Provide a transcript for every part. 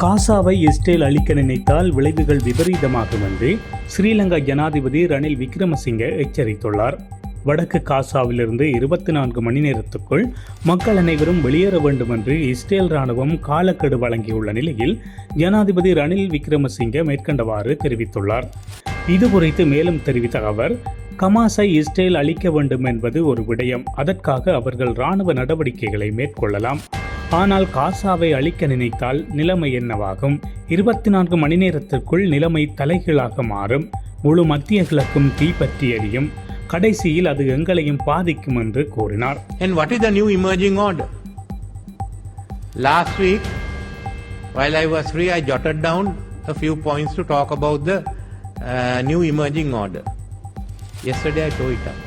காசாவை Israel அழிக்க நினைத்தால் விளைவுகள் விபரீதமாகும் என்று ஸ்ரீலங்கா ஜனாதிபதி ரணில் விக்ரமசிங்க எச்சரித்துள்ளார். வடக்கு காசாவிலிருந்து 24 மணி நேரத்துக்குள் மக்கள் அனைவரும் வெளியேற வேண்டும் என்று இஸ்ரேல் ராணுவம் காலக்கெடு வழங்கியுள்ள நிலையில் ஜனாதிபதி ரணில் விக்ரமசிங்க மேற்கண்டவாறு தெரிவித்துள்ளார். இது குறித்து மேலும் தெரிவித்த அவர், ஹமாஸை இஸ்ரேல் அழிக்க வேண்டும் என்பது ஒரு விடயம், அதற்காக அவர்கள் இராணுவ நடவடிக்கைகளை மேற்கொள்ளலாம். ஆனால் காசாவை அழிக்க நினைத்தால் நிலைமை என்னவாகும்? 24 மணி நேரத்திற்குள் நிலைமை தலைகீழாக மாறும். முழு மத்திய கிழக்கும் தீப்பற்றி எரியும். கடைசியில் அது எங்களையும் பாதிக்கும் என்று கூறினார். And what is the new emerging order? Last week, while I was free, I jotted down a few points to talk about the new emerging order. Yesterday I tore it up.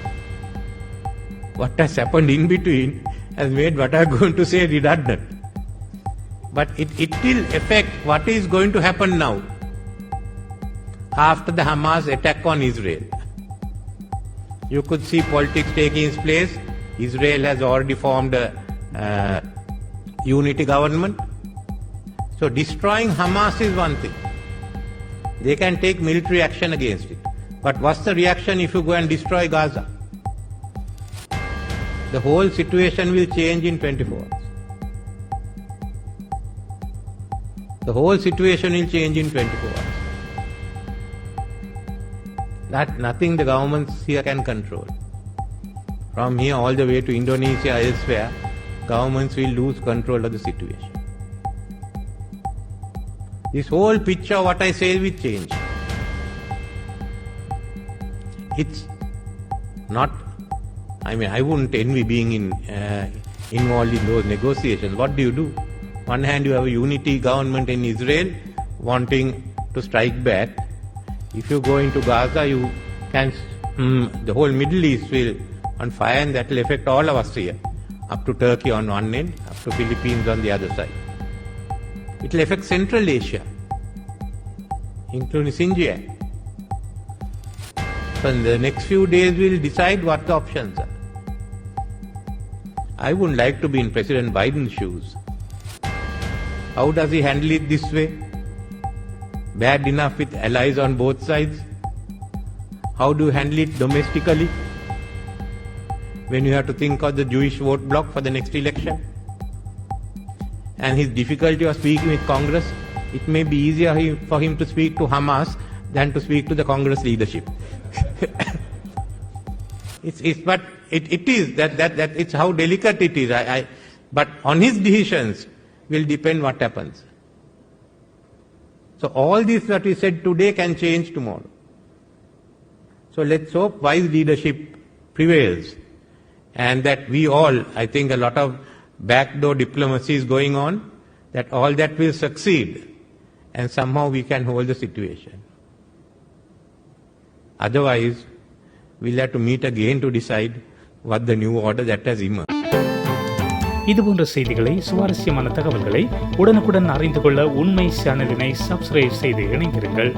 What has happened in between has made what I am going to say redundant. But it will affect what is going to happen now after the Hamas attack on Israel. You could see politics taking its place. Israel has already formed a unity government. So destroying Hamas is one thing. They can take military action against it. But what's the reaction if you go and destroy Gaza? The whole situation will change in 24 hours. The whole situation will change in 24 hours. That nothing the governments here can control. From here all the way to Indonesia, elsewhere, governments will lose control of the situation. This whole picture, what I say, will change. It's not, I wouldn't envy being involved in those negotiations. What do? One hand you have a unity government in Israel wanting to strike back. If you go into Gaza, you can, the whole Middle East will on fire, and that will affect all of us here. Up to Turkey on one end, up to Philippines on the other side. It will affect Central Asia, including Xinjiang. So in the next few days we will decide what the options are. I wouldn't like to be in President Biden's shoes. How does he handle it this way? Bad enough with allies on both sides. How do you handle it domestically? When you have to think of the Jewish vote bloc for the next election? And his difficulty of speaking with Congress, it may be easier for him to speak to Hamas than to speak to the Congress leadership. But it is that it's how delicate it is. But on his decisions will depend what happens. So all this that we said today can change tomorrow. So let's hope wise leadership prevails, and that we all, I think a lot of backdoor diplomacy is going on, that all that will succeed, and somehow we can hold the situation. Otherwise, we'll have to meet again to decide what the new order that has emerged. இதுபோன்ற செய்திகளை, சுவாரஸ்யமான தகவல்களை உடனுக்குடன் அறிந்து கொள்ள உண்மை சேனலினை subscribe செய்து இணைந்திருங்கள்.